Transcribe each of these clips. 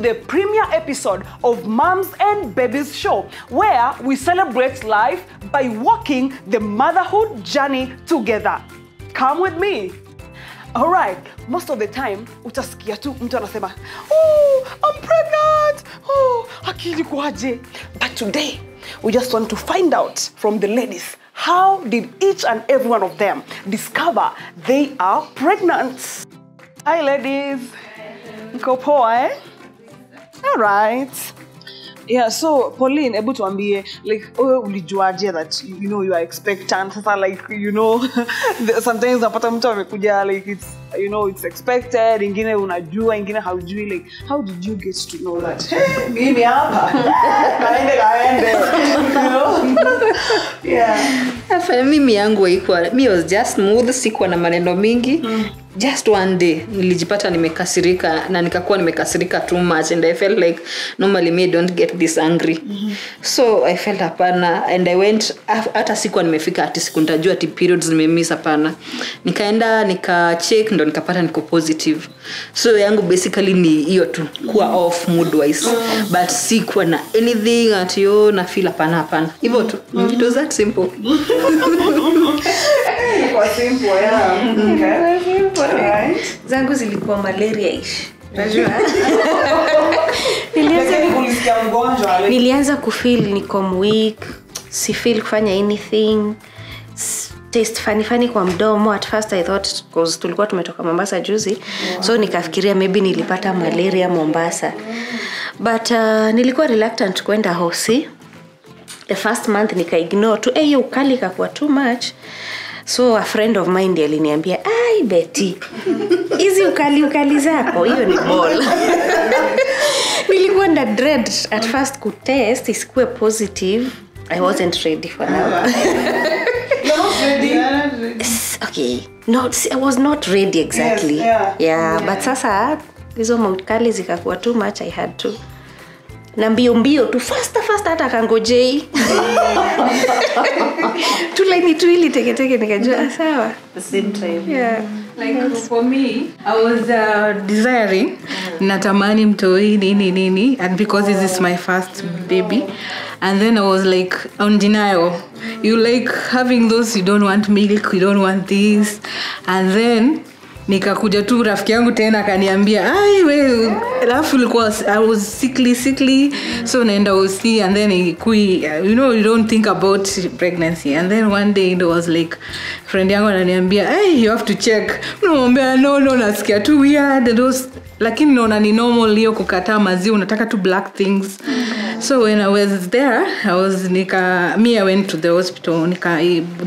the premiere episode of Moms and Babies Show, where we celebrate life by walking the motherhood journey together. Come with me. All right, most of the time, utasikia tu mtu anasema, "Oh, I'm pregnant. Oh, akili kwaje." But today, we just want to find out from the ladies, how did each and every one of them discover they are pregnant? Hi, ladies. Mko poa, eh? All right. Yeah, so Pauline, able to ambie, like, ulijuaje that you are expectant? Like, sometimes napata mtu amekuja like it's expected, ingine unajua, ingine haujui. Like, how did you get to know that? Hey, mimi hapa. Kaende. Yeah. Afanya mimi yangu haikuwa, me was just smooth, sikuwa na maneno mingi. Just one day nilijipata nimekasirika na nikakuwa nimekasirika too much, and I felt like normally me don't get this angry. So I felt hapana, and I went, hata sikuwa nimefika ati siku nitajua ati periods nimemiss, hapana. Nikaenda nika check, ndo nikapata niko positive. So yangu basically ni hiyo tu, kuwa off mood wise, but sikuwa na anything at yo na feel hapana. Hivyo tu. It was that simple. Kwa simple, yeah. Okay. Right. Zangu zilikuwa malaria-ish. Unajua? Nilianza kufeel niko weak, si feel kufanya anything, taste funny kwa mdomo. At first I thought, because tulikuwa tumetoka Mombasa juzi, so nikafikiria maybe nilipata malaria Mombasa. But nilikuwa reluctant kwenda hosi. The first month nika ignore tu, hiyo ukali kakuwa too much. So a friend of mine aliniambia, "Ai Betty, hizi ukali zako, hiyo ni ball." Nilikuwa na dread at first kutest isikuwe positive. I wasn't ready for now. You're not ready? Okay. No, I was not ready exactly. Yes, yeah. But sasa hizo ukali zikakuwa too much, I had to. Na mbio tu faster hata kangojei. Tulaini tu ili teke nikajua sawa The same time. Yeah. Like for me, I was desiring natamani mtoi nini, and because this is my first baby, and then I was like on denial. You like having those, you don't want milk, you don't want this, and then nikakuja tu rafiki yangu tena akaniambia, "Ai wewe alafu I was sickly, so naenda hosi, and then you don't think about pregnancy." And then one day it was like friend yangu ananiambia, "Hey, you have to check." Naomba no nasikia tu weird those, lakini naona ni normal hiyo kukataa maziwa, unataka tu black things. So when I was there, I went to the hospital,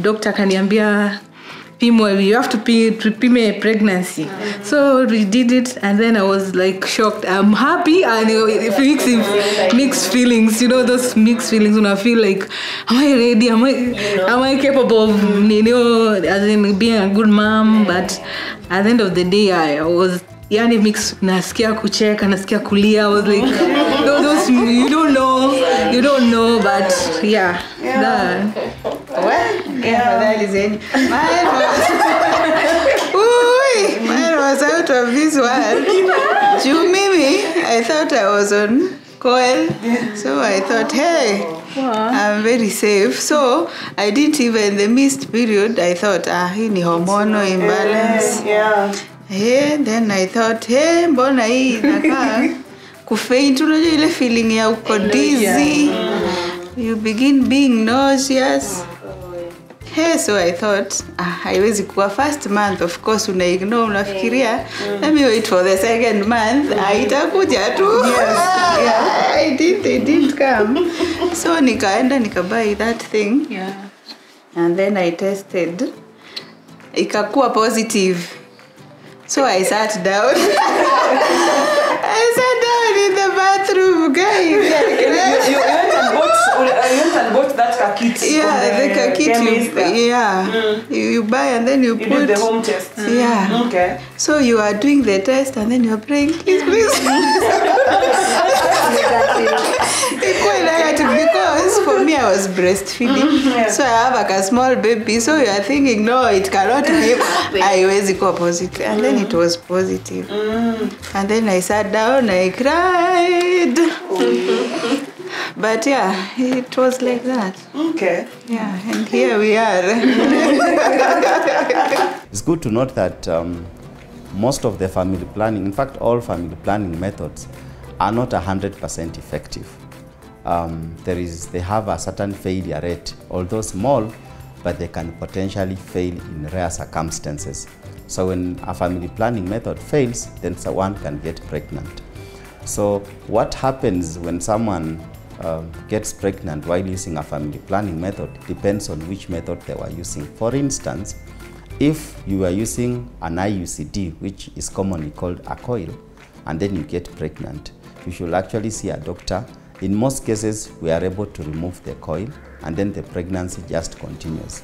doctor akaniambia, you have to prepime pregnancy. So we did it, and then I was like shocked. I'm happy and mixed feelings. Those mixed feelings when I feel like, am I ready? Am I capable of as in being a good mom? But at the end of the day, I was mixed. Nasikia kucheka, nasikia kulia. I was like, those you don't know, but yeah. That is it. Mine was out of this world. Mimi, I thought I was on coil, so I thought, hey, I'm very safe. So I didn't even, the missed period, I thought, hii ni hormonal imbalance. Yeah. Then I thought, hey, mbona hii nakaa kufaint, unajua ile feeling ya uko dizzy. You begin being nauseous. Hey, so I thought, haiwezi kuwa first month, of course unaignore, unafikiria, let me wait for the second month, itakuja tu. It didn't come. So nikaenda nikabuy that thing. Yeah. And then I tested. Ikakuwa positive. So I sat down. In the bathroom, guys. You went and bought that kit. Yeah, the kit. You buy and then you put. You do the home test. Yeah. Okay. So you are doing the test and then you are praying, please. It's quite negative because for me I I was breastfeeding. So I have like a small baby. So you are thinking, no, it cannot be. Haiwezi kuwa positive. And then it was positive. And then I sat down, I cried. But yeah, it was like that. Okay. Yeah, and here we are. It's good to note that most of the family planning, in fact all family planning methods, are not 100% effective. They have a certain failure rate, although small, but they can potentially fail in rare circumstances. So when a family planning method fails, then someone can get pregnant. So what happens when someone gets pregnant while using a family planning method depends on which method they were using. For instance, if you are using an IUCD, which is commonly called a coil, and then you get pregnant, you should actually see a doctor. In most cases, we are able to remove the coil and then the pregnancy just continues.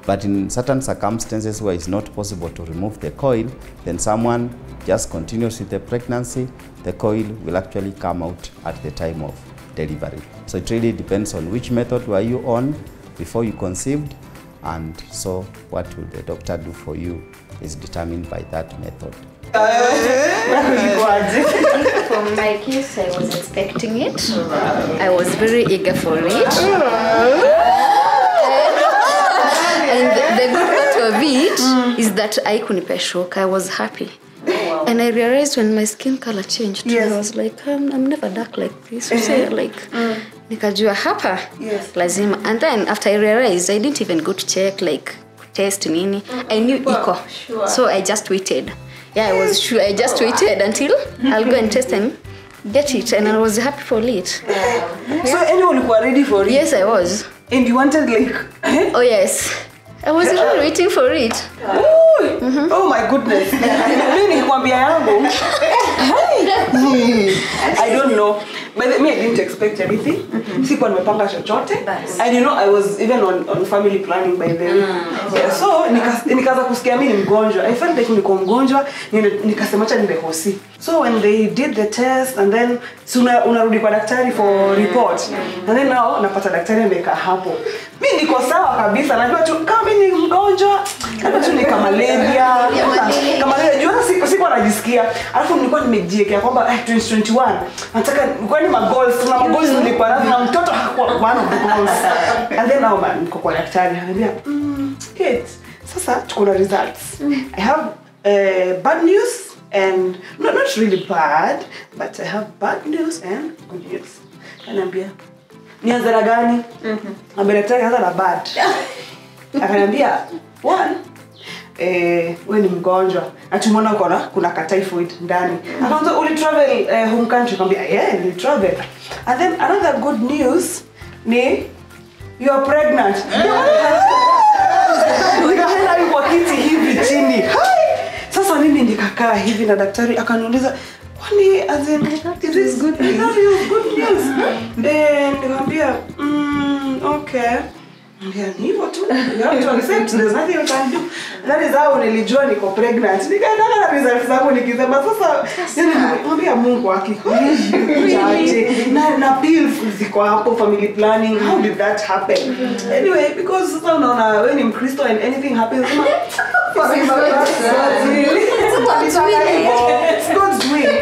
But in certain circumstances where it's not possible to remove the coil, then someone just continues with the pregnancy, the coil will actually come out at the time of delivery. So it really depends on which method were you on before you conceived, and so what will the doctor do for you is determined by that method. For my case, I was expecting it. I was very eager for it. And the good part of it is that I couldn't shock. I was happy. And I realized when my skin color changed, I was like, I'm never dark like this. You say, like, nikajua hapa, lazima. And then after I realized, I didn't even go to check, like, test nini. I knew iko. So I just waited. Yeah, I was sure. I just waited until I'll go and test and get it. And I was happy for it. So anyone who were ready for it? Yes, I was. And you wanted like... Oh, yes. I was really waiting for it. Oh my goodness. Mimi nikwambia yangu. I don't know. But me, I didn't expect anything. Sikuwa nimepanga chochote. And you know, I was even on family planning by then. Yeah, so nikaanza kusikia mimi ni mgonjwa. I felt like niko mgonjwa, nikasema acha niende hosi. So when they did the test and then unarudi kwa daktari for report. And then now napata daktari amekaa hapo. Mimi niko sawa kabisa. Najua tu kama mimi ni mgonjwa, kama tu ni kama malaria. Kama malaria sikuwa najisikia. Alafu nilikuwa nimejiwekea kwamba 2021 nataka kwani goals, tuna goals nilikuwa nazo na mtoto hakuwa one of the goals. And then now niko kwa daktari ananiambia kids, sasa tuko na results. I have bad news and not really bad, but I have bad news and good news. Ananiambia nianze na gani? Daktari anza na bad. Akaniambia one, wewe ni mgonjwa na tumeona kuna ka typhoid ndani. Akaanza uli travel home country, akamwambia yeah, ni travel. And then another good news ni you are pregnant. Nikaenda kwa kiti hivi chini. Sasa mimi nikakaa hivi na daktari akaniuliza kwani as in is this good news? Good news. Nikamwambia okay. Yeah, hivyo tu. You have to accept, there's nothing you can do. That is how nilijua niko pregnant. Nikaenda na results zangu nikisema sasa nilimwambia Mungu akikujaje. Na pills ziko hapo family planning. How did that happen? Anyway, because sasa unaona wewe ni Mkristo and anything happens it's God's will.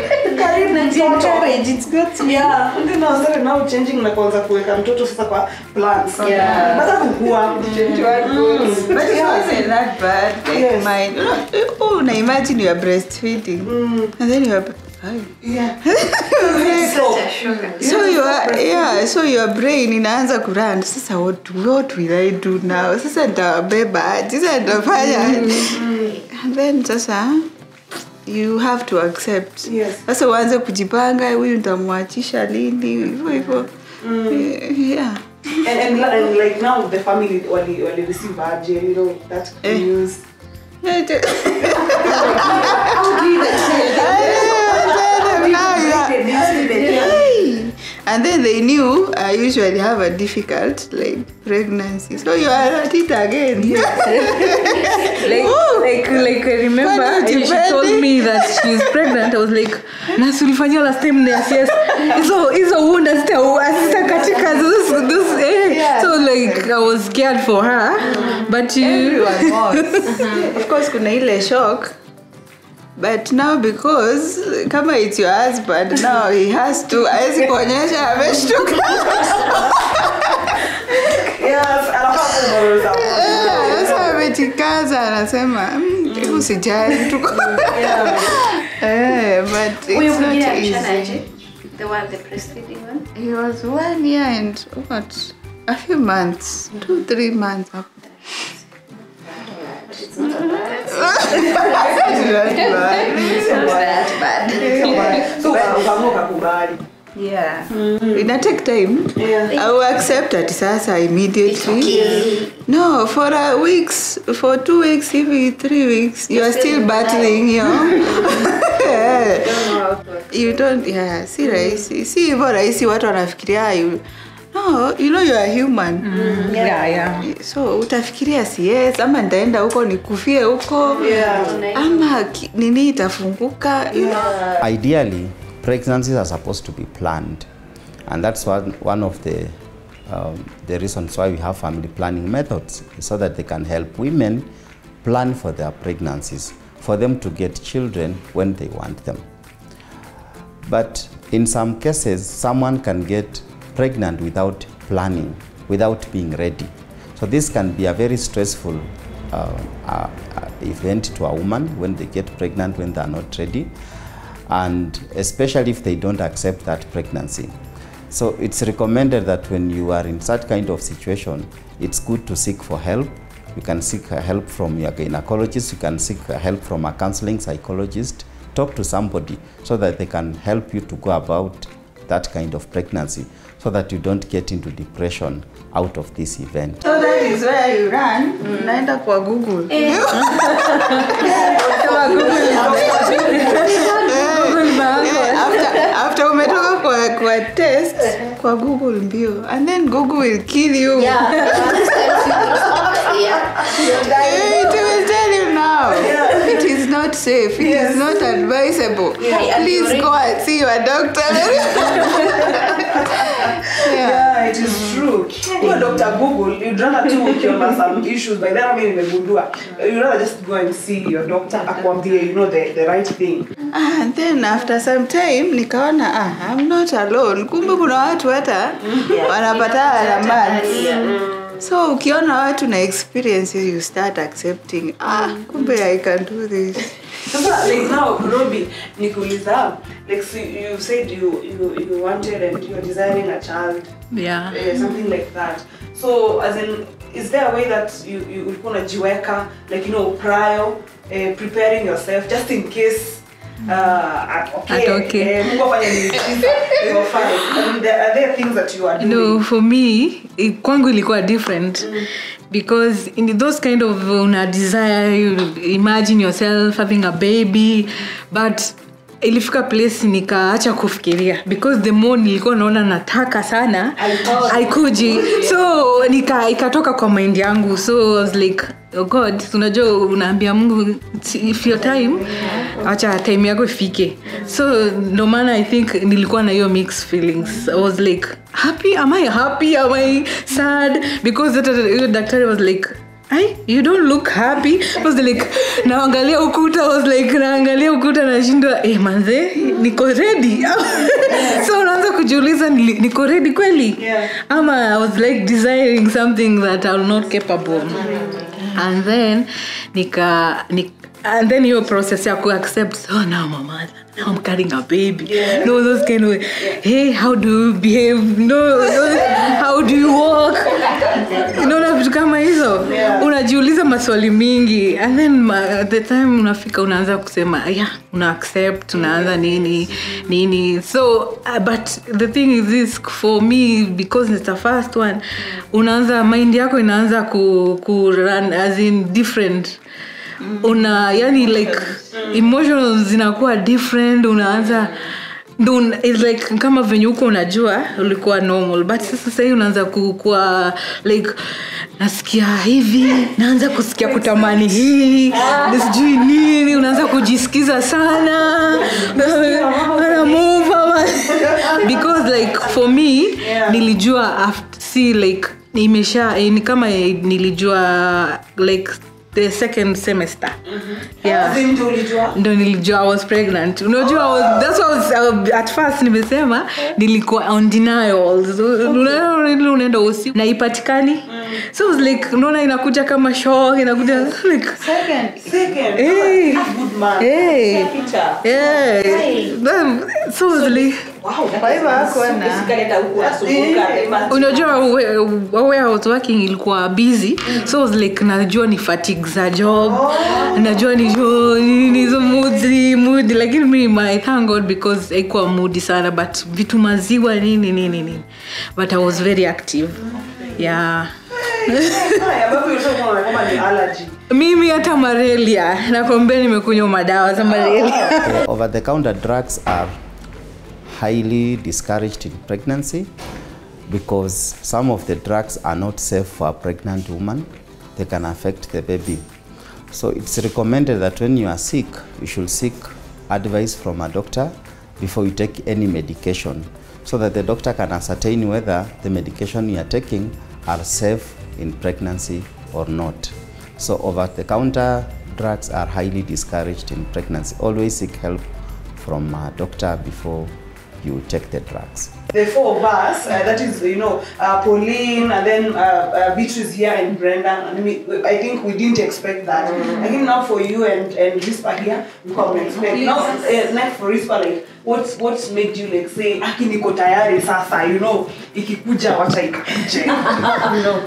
It's good. Yeah. And then I started now changing na kwanza kuweka mtoto sasa kwa plans. Yeah. But kukua. But it wasn't that bad. Like mine. Oh, now imagine you are breastfeeding. And then you are so your brain inaanza kurun. Sasa what will I do now? Sasa nitabeba. Sasa nitafanya. And then sasa you have to accept. Yes. Sasa uanze kujipanga, huyu nitamwachisha lini hivyo. Yeah. And like now the family wali receive aje, you know, that news. How do you and then they knew I usually have a difficult pregnancy, so you are at it again. like I remember she told me that she's pregnant. I was like, na sulifanyia last time yes. Hizo wound asita katika those so was scared for her, but everyone was. Of course kuna ile shock, but now because kama it's your husband, now he has to hawezi kuonyesha ameshtuka. Yes, Sasa amejikaza anasema usijali tuko. But it's not easy. The breastfeeding one? He was 1 year and what? A few months, 2-3 months up. It's not bad. So ukakubali. Yeah. Ina take time. Yeah. I will accept that sasa immediately. Okay. No, for 2 weeks, maybe 3 weeks, you are still battling, you know. You don't, yeah, si rahisi. Si hivyo rahisi watu wanafikiria no, you know you are human. yeah. So utafikiria yes, ama nitaenda huko nikufie huko. Ama nini itafunguka. You know. Ideally, pregnancies are supposed to be planned, and that's one of the reasons why we have family planning methods, so that they can help women plan for their pregnancies, for them to get children when they want them. But in some cases, someone can get pregnant without planning, without being ready. So this can be a very stressful event to a woman when they get pregnant when they are not ready, and especially if they don't accept that pregnancy. So it's recommended that when you are in such kind of situation, it's good to seek for help. You can seek help from your gynecologist, you can seek help from a counseling psychologist, talk to somebody so that they can help you to go about that kind of pregnancy, so that you don't get into depression out of this event. So that is where you run, naenda kwa Google. After umetoka kwa test kwa Google mbio, and then Google will kill you. It will tell you now. It is not safe. It is not advisable. Please go and see your doctor. Yeah, it is true. Go Dr. Google, you'd rather ukiona some issues, by then nimegundua. You'd rather just go and see your doctor akwambie, you know, the right thing. And then after some time nikaona I'm not alone. Kumbe kuna watu hata wanapata na months. So ukiona watu na experiences, you start accepting kumbe I can do this. So like now Robi nikuuliza, like so you said you wanted and you're desiring a child, something like that. So as in, is there a way that you ulikuwa unajiweka, like, you know, prior preparing yourself just in case Mungu afanye miujiza you're fine? I mean, are there things that you are doing? No, for me kwangu ilikuwa different. Because in those kind of una desire, you imagine yourself having a baby, but ilifika place nikaacha kufikiria, because the more nilikuwa naona nataka sana haikuji, so ikatoka kwa mind yangu. So I was like, oh God, unajua unaambia Mungu if your time, acha time yako ifike. So no maana I think nilikuwa na hiyo mixed feelings. I was like, happy? Am I happy? Am I sad? Because the doctor was like, you don't look happy. I was like, naangalia ukuta. I was like, naangalia ukuta nashindwa, manze, niko ready. So unaanza kujiuliza, niko ready kweli? Ama I was like desiring something that I'm not capable. And then and then your process ya accept, now mama, now I'm carrying a baby. No, those kind of hey, how do you behave? No, how do you walk? Na vitu kama hizo. Unajiuliza maswali mingi, and then at the time unafika unaanza kusema una accept, unaanza nini. So but the thing is this, for me, because it's the first one, unaanza mind yako inaanza ku run as in different. Yani like emotions zinakuwa different, unaanza it's like kama venye uko unajua ulikuwa normal, but sasa unaanza kukua like nasikia hivi, naanza kusikia kutamani hii, sijui nini, unaanza kujisikiza sana, move because like for me nilijua after like ni kama nilijua like the second semester. Yeah. Ndo nilijua I was pregnant. Unajua that's what at first nimesema nilikuwa on denial. Unaenda usiku na ipatikani. So it was like unaona inakuja kama shock, inakuja like Second. Hey. Good man. Hey. Yeah. So it was like Kwa hivyo hakuwa na unajua where I was working ilikuwa busy, so I was like najua ni fatigue za job, najua ni hizo mood, lakini mimi I thank God because haikuwa mood sana, but vitu maziwa nini, but I was very active. Yeah. Mimi hata malaria nakwambia nimekunywa madawa za malaria. Over the counter drugs are highly discouraged in pregnancy because some of the drugs are not safe for a pregnant woman. They can affect the baby. So it's recommended that when you are sick, you should seek advice from a doctor before you take any medication, so that the doctor can ascertain whether the medication you are taking are safe in pregnancy or not. So over-the-counter drugs are highly discouraged in pregnancy. Always seek help from a doctor before you take the drugs. The four of us, that is, Pauline, and then Beatrice here and Brenda. I think we didn't expect that. I think now for you and Rispa here, we come expect. Now, next for Rispa, like, what's made you like say, niko tayari sasa, ikikuja wacha ikakuje.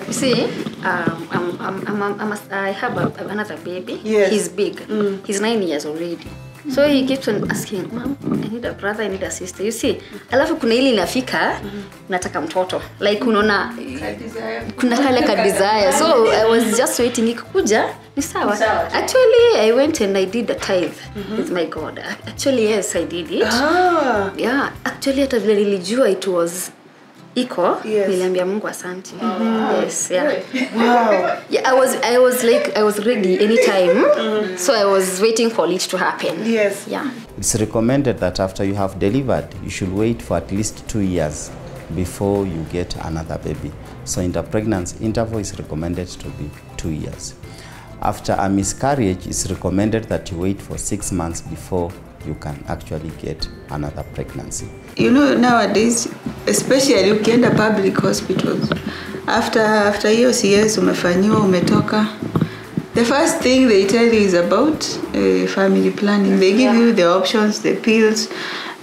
You see, I have another baby. Yes. He's big. He's 9 years already. So he keeps on asking, Mom, I need a brother, I need a sister. You see, alafu kuna ile inafika, nataka mtoto. Like unaona, kuna kale ka desire. So I was just waiting, ikikuja, ni sawa. Actually, I went and I did a tithe with my God. Actually, yes, I did it. Yeah, actually, hata vile nilijua it was iko, niliambia Mungu asante. Yes, yeah. Wow. Yeah, I was ready anytime. So I was waiting for it to happen. Yes. Yeah. It's recommended that after you have delivered, you should wait for at least 2 years before you get another baby. So in the pregnancy interval is recommended to be 2 years. After a miscarriage, it's recommended that you wait for 6 months before you can actually get another pregnancy. Nowadays, especially ukienda public hospitals, after years umefanyiwa umetoka, the first thing they tell you is about family planning. They give you the options, the pills,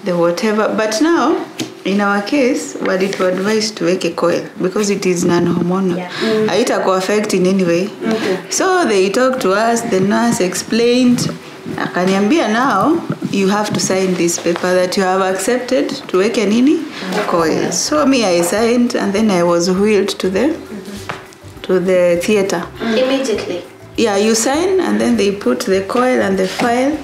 the whatever. But now, in our case, what it was advised to take a coil because it is non-hormonal. Haitaku affect in any way. Okay. So they talked to us, the nurse explained, akaniambia now you have to sign this paper that you have accepted to weke nini coil. So me I signed and then I was wheeled to the theater. Immediately. Yeah, you sign and then they put the coil and the file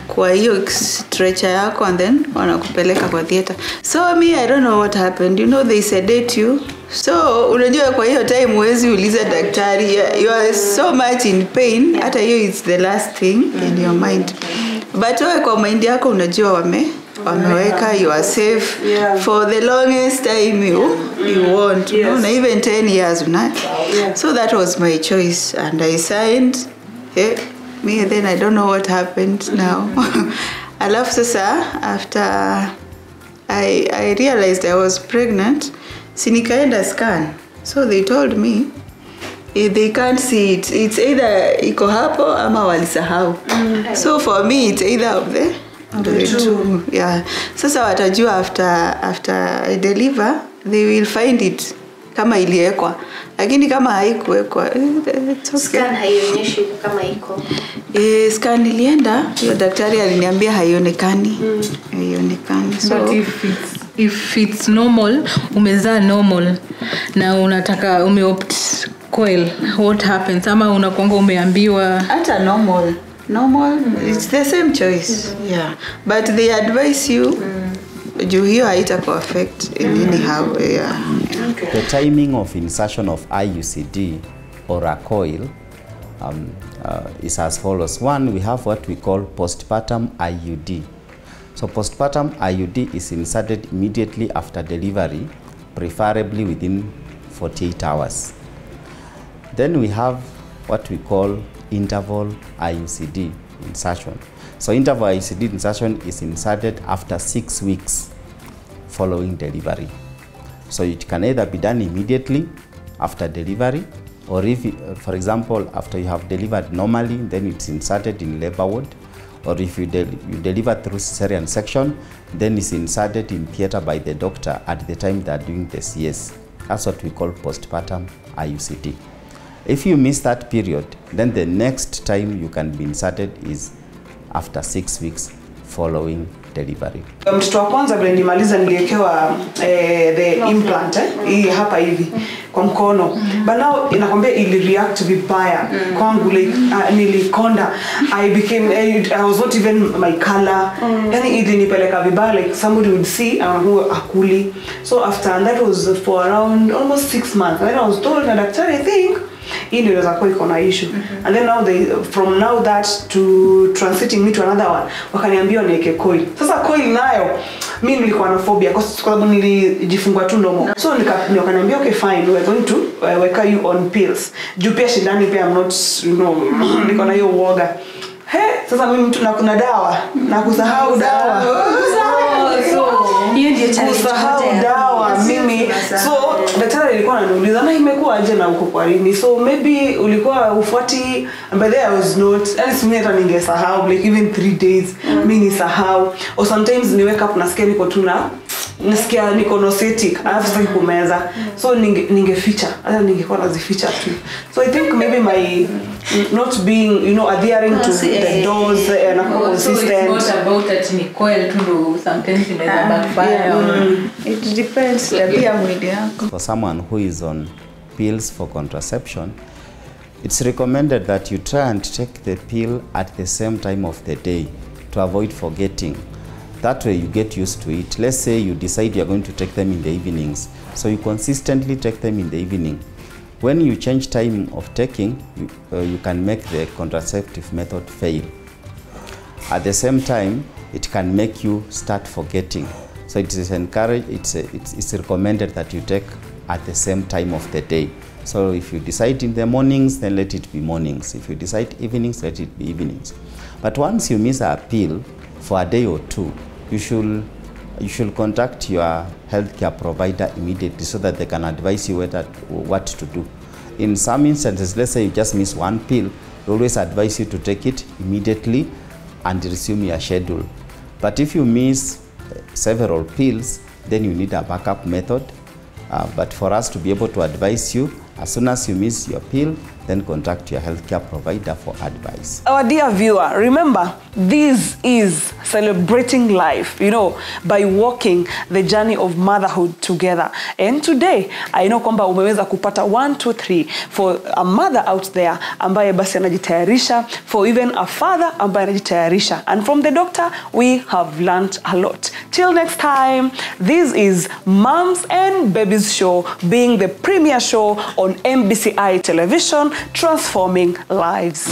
kwa hiyo stretcher yako and then wanakupeleka kwa theater. So me I don't know what happened. They sedate you. So unajua kwa hiyo time huwezi uliza daktari, you are so much in pain, hata hiyo is the last thing in your mind. But wewe kwa mind yako unajua wameweka, you are safe for the longest time you want. Na even 10 years So that was my choice and I signed. Me then I don't know what happened now. Alafu sasa after I realized I was pregnant, nikaenda scan. So they told me they can't see it. It's either iko hapo ama walisahau. So for me it's either of the two. Yeah. Sasa watajua after I deliver, they will find it kama iliwekwa. Lakini kama haikuwekwa, it's okay. Scan haionyeshi kama iko. Scan ilienda, hiyo daktari aliniambia haionekani. Haionekani. So but if it's normal, umezaa normal na unataka umeopt coil, what happens? Ama unakuanga umeambiwa hata normal, it's the same choice. Yeah. But they advise you juu hiyo haitaku affect in anyhow. Okay. The timing of insertion of IUCD or a coil is as follows. One, we have what we call postpartum IUD. So postpartum IUD is inserted immediately after delivery, preferably within 48 hours. Then we have what we call interval IUCD insertion. So interval IUCD insertion is inserted after 6 weeks following delivery. So it can either be done immediately after delivery, or if, for example, after you have delivered normally, then it's inserted in labor ward, or if you deliver through cesarean section, then it's inserted in theater by the doctor at the time they are doing the CS. That's what we call postpartum IUCD. If you miss that period, then the next time you can be inserted is after 6 weeks following delivery. Mtoto wa kwanza vile nilimaliza niliekewa the implant hii hapa hivi kwa mkono. But now inakwambia ili react vibaya kwangu, like nilikonda. I was not even my color. Yani ilinipeleka vibaya, like somebody would see akuli. So after, and that was for around almost 6 months. And then I was told na daktari, I think hii ndio inaweza kuwa iko na issue. And then now from now that to transiting me to another one, wakaniambia niweke coil. Sasa coil nayo mimi nilikuwa na phobia kwa sababu nilijifungua tu normal. So wakaniambia okay fine, we're going to weka you on pills. Juu pia shindani pia I'm not, you know, niko na hiyo uoga. Sasa mimi mtu na kuna dawa na kusahau dawa. Kusahau dawa mimi. So daktari alikuwa ananiuliza na imekuwa aje na uko kwa nini? So maybe ulikuwa ufuati, but there I was not. And mimi hata ningesahau like even 3 days mimi nisahau. Or sometimes ni wake up nasikia niko tuna nasikia niko nosetic, alafu sasa kumeza. So ningeficha, hata ningekuwa nazificha tu. So I think maybe my not being, you know, adhering to the dose and consistent. So it's not about that ni coil tu, sometimes inaweza backfire. It depends tabia mwili yako. For someone who is on pills for contraception, it's recommended that you try and take the pill at the same time of the day to avoid forgetting. That way you get used to it. Let's say you decide you're going to take them in the evenings, so you consistently take them in the evening. When you change time of taking, you can make the contraceptive method fail. At the same time, it can make you start forgetting. So it is encouraged, it's recommended that you take at the same time of the day. So if you decide in the mornings, then let it be mornings. If you decide evenings, let it be evenings. But once you miss a pill for a day or two, you should contact your healthcare provider immediately so that they can advise you what to do. In some instances, let's say you just miss one pill, we always advise you to take it immediately and resume your schedule. But if you miss several pills, then you need a backup method. But for us to be able to advise you, as soon as you miss your pill, then contact your healthcare provider for advice. Our dear viewer, remember, this is celebrating life, you know, by walking the journey of motherhood together. And today, I know kwamba umeweza kupata 1, 2, 3 for a mother out there ambaye basi anajitayarisha, for even a father ambaye anajitayarisha. And from the doctor, we have learned a lot. Till next time, this is Moms and Babies Show, being the premier show on MBCI television, transforming lives.